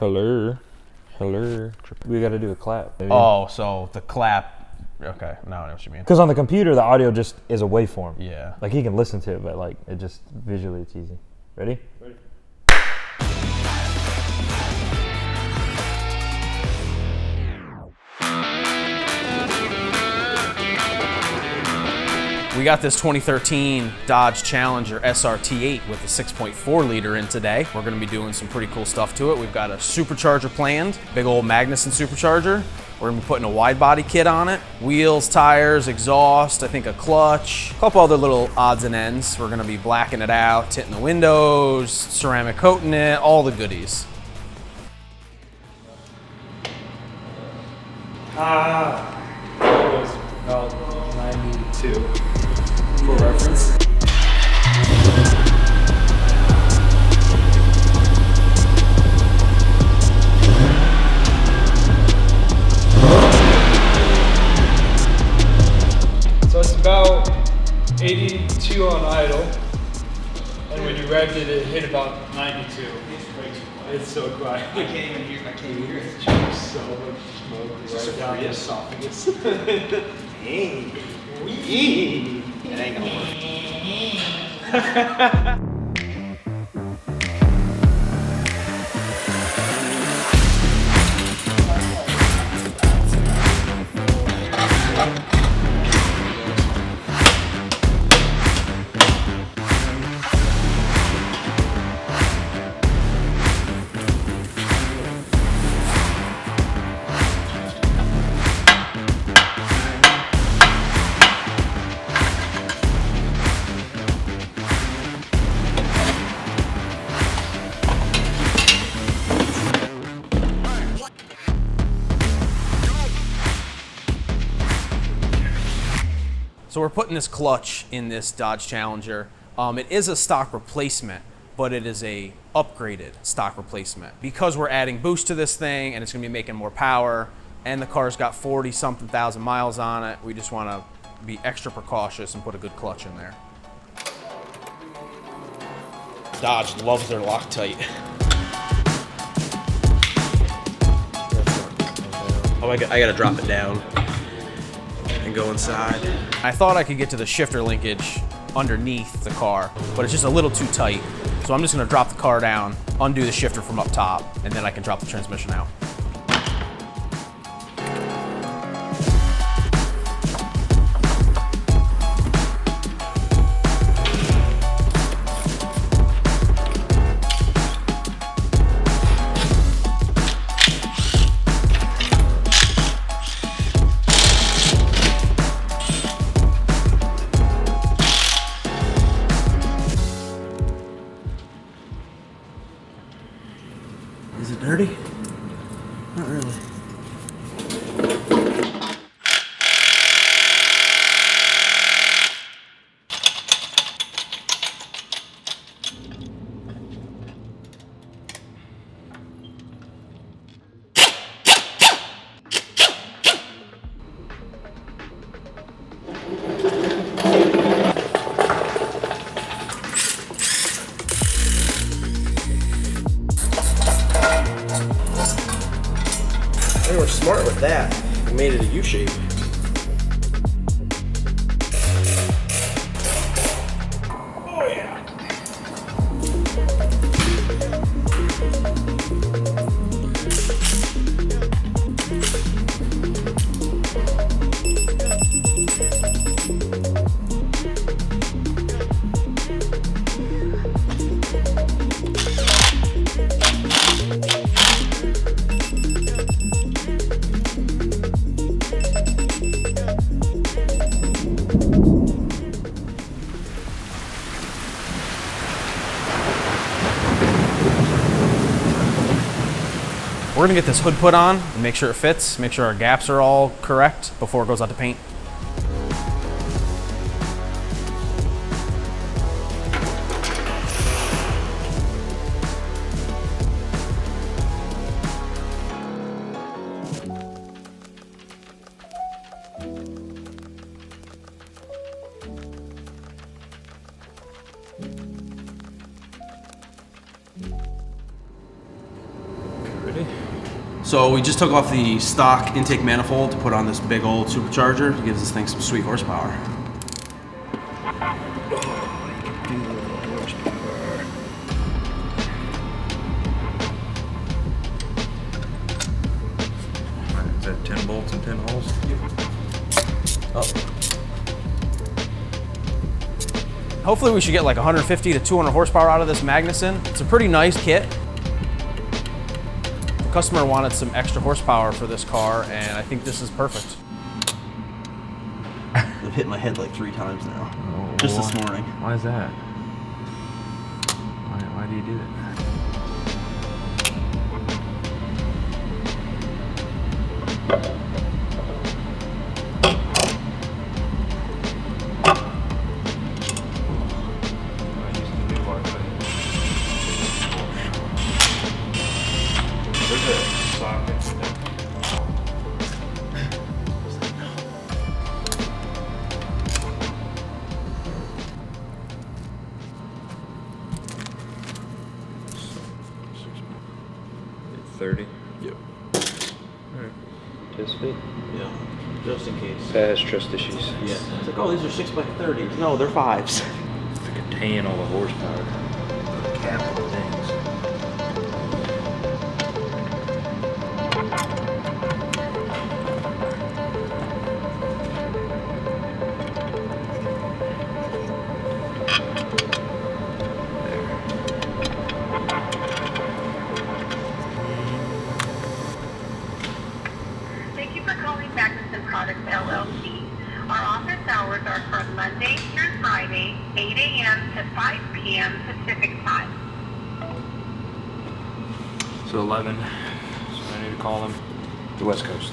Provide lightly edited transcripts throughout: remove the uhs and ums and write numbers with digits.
Hello. We got to do a clap. Baby. Oh, so the clap. Okay, now I know what you mean. Because on the computer, the audio just is a waveform. Yeah. Like he can listen to it, but like it just visually it's easy. Ready? Ready. We got this 2013 Dodge Challenger SRT8 with a 6.4 liter in today. We're gonna be doing some pretty cool stuff to it. We've got a supercharger planned, big old Magnuson supercharger. We're gonna be putting a wide body kit on it. Wheels, tires, exhaust, I think a clutch, a couple other little odds and ends. We're gonna be blacking it out, tinting the windows, ceramic coating it, all the goodies. It was about 92 for reference. So it's about 82 on idle, and when you revved it, it hit about 92. It's so quiet. I can't even hear it. It's so much smoke right down the esophagus. Hey, it ain't gonna work. So we're putting this clutch in this Dodge Challenger. It is a stock replacement, but it is a upgraded stock replacement. Because we're adding boost to this thing and it's gonna be making more power, and the car's got 40-something thousand miles on it, we just wanna be extra precautious and put a good clutch in there. Dodge loves their Loctite. Oh, I gotta drop it down and go inside. I thought I could get to the shifter linkage underneath the car, but it's just a little too tight. So I'm just gonna drop the car down, undo the shifter from up top, and then I can drop the transmission out. Is it dirty? Not really. They were smart with that. They made it a U-shape. Oh yeah. We're gonna get this hood put on and make sure it fits, make sure our gaps are all correct before it goes out to paint. Ready? So we just took off the stock intake manifold to put on this big old supercharger. It gives this thing some sweet horsepower. Is that 10 bolts and 10 holes? Oh. Hopefully we should get like 150 to 200 horsepower out of this Magnuson. It's a pretty nice kit. The customer wanted some extra horsepower for this car, and I think this is perfect. I've hit my head like 3 times now. Oh, Just this morning. Why is that? Why do you do that? Yep. Test fit. Yeah. Just in case. Past trust issues. Yeah. It's like, oh, these are 6x30s. No, they're 5s. Freaking tan all the horsepower. Capital things. Thank you for calling Magnuson Products LLC. Our office hours are from Monday through Friday, 8 a.m. to 5 p.m. Pacific Time. So 11. So I need to call them. The West Coast.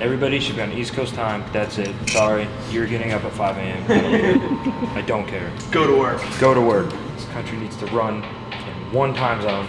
Everybody should be on East Coast time. That's it. Sorry, you're getting up at 5 a.m. I don't care. Go to work. Go to work. This country needs to run in one time zone.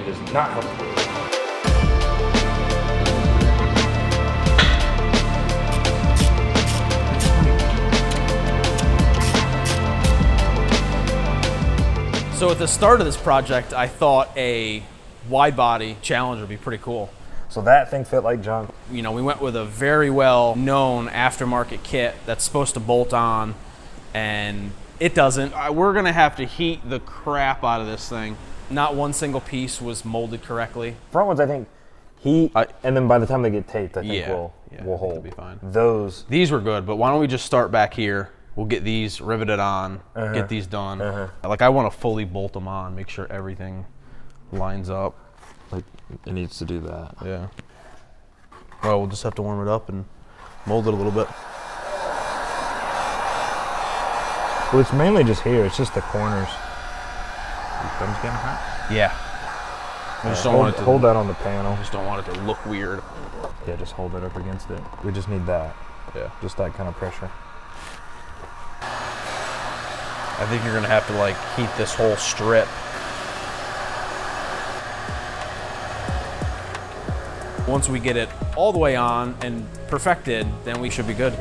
It is not helpful. So at the start of this project, I thought a wide body Challenger would be pretty cool. So that thing fit like junk. You know, we went with a very well known aftermarket kit that's supposed to bolt on, and it doesn't. We're gonna have to heat the crap out of this thing. Not one single piece was molded correctly. Front ones, I think, heat, and then by the time they get taped, I think Yeah, will I think hold. they'll be fine. Those. These were good, but why don't we just start back here? We'll get these riveted on, get these done. Like I want to fully bolt them on, make sure everything lines up. Like it needs to do that. Yeah. Well, we'll just have to warm it up and mold it a little bit. Well, it's mainly just here. It's just the corners. Your thumb's getting hot. Yeah. I just don't hold, want it to hold that on the panel. just don't want it to look weird. Yeah, just hold it up against it. We just need that. Yeah. Just that kind of pressure. I think you're gonna have to like heat this whole strip. Once we get it all the way on and perfected, then we should be good.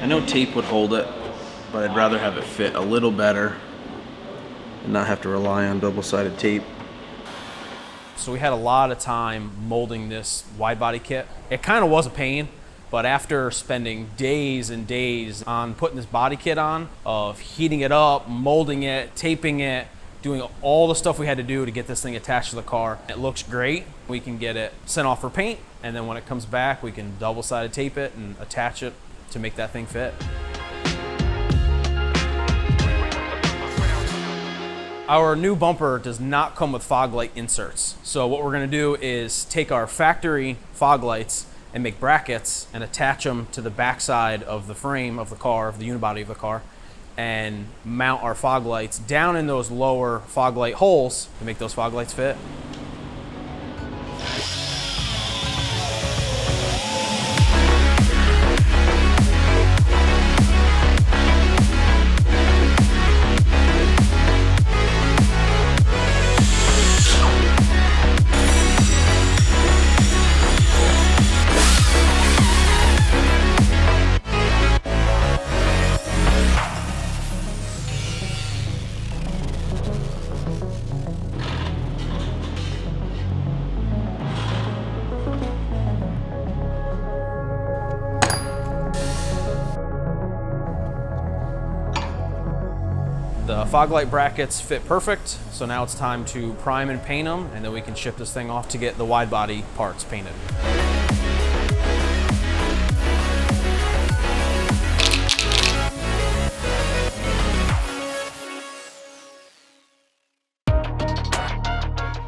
I know tape would hold it, but I'd rather have it fit a little better and not have to rely on double-sided tape. So we had a lot of time molding this wide body kit. It kind of was a pain, but after spending days and days on putting this body kit on, of heating it up, molding it, taping it, doing all the stuff we had to do to get this thing attached to the car, it looks great. We can get it sent off for paint, and then when it comes back, we can double-sided tape it and attach it to make that thing fit. Our new bumper does not come with fog light inserts. So what we're gonna do is take our factory fog lights and make brackets and attach them to the backside of the frame of the car, of the unibody of the car, and mount our fog lights down in those lower fog light holes to make those fog lights fit. The fog light brackets fit perfect, so now it's time to prime and paint them, and then we can ship this thing off to get the wide body parts painted.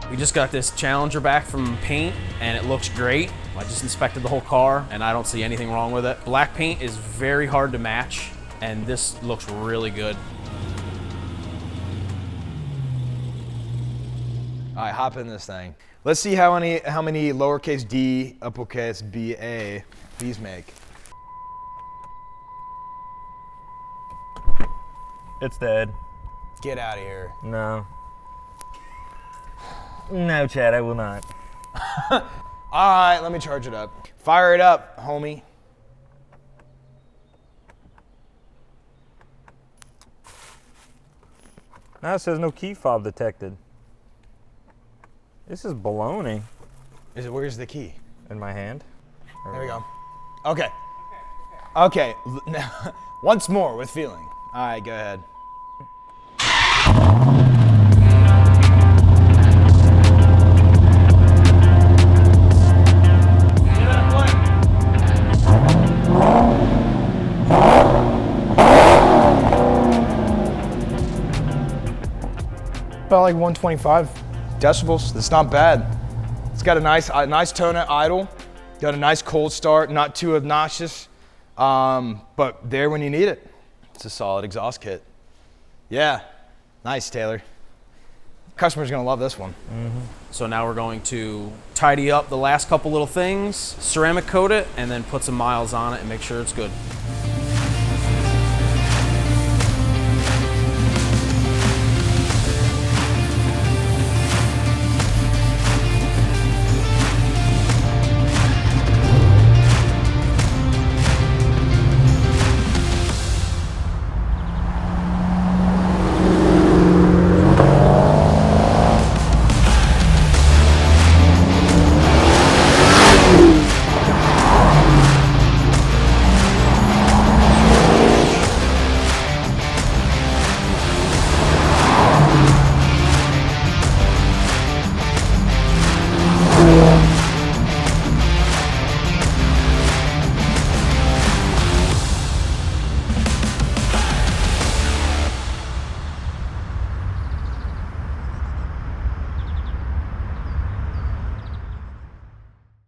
We just got this Challenger back from paint, and it looks great. I just inspected the whole car, and I don't see anything wrong with it. Black paint is very hard to match, and this looks really good. All right, hop in this thing. Let's see how many lowercase d, uppercase B, A these make. It's dead. Get out of here. No. No, Chad, I will not. All right, let me charge it up. Fire it up, homie. Now it says no key fob detected. This is baloney. Where's the key? In my hand. There we go. Okay. Okay. Now, once more with feeling. All right, go ahead. About like 125 decibels. That's not bad. It's got a nice tone at idle. Got a nice cold start, not too obnoxious, but there when you need it. It's a solid exhaust kit. Yeah, nice, Taylor. Customer's gonna love this one. Mm-hmm. So now we're going to tidy up the last couple little things, ceramic coat it, and then put some miles on it and make sure it's good.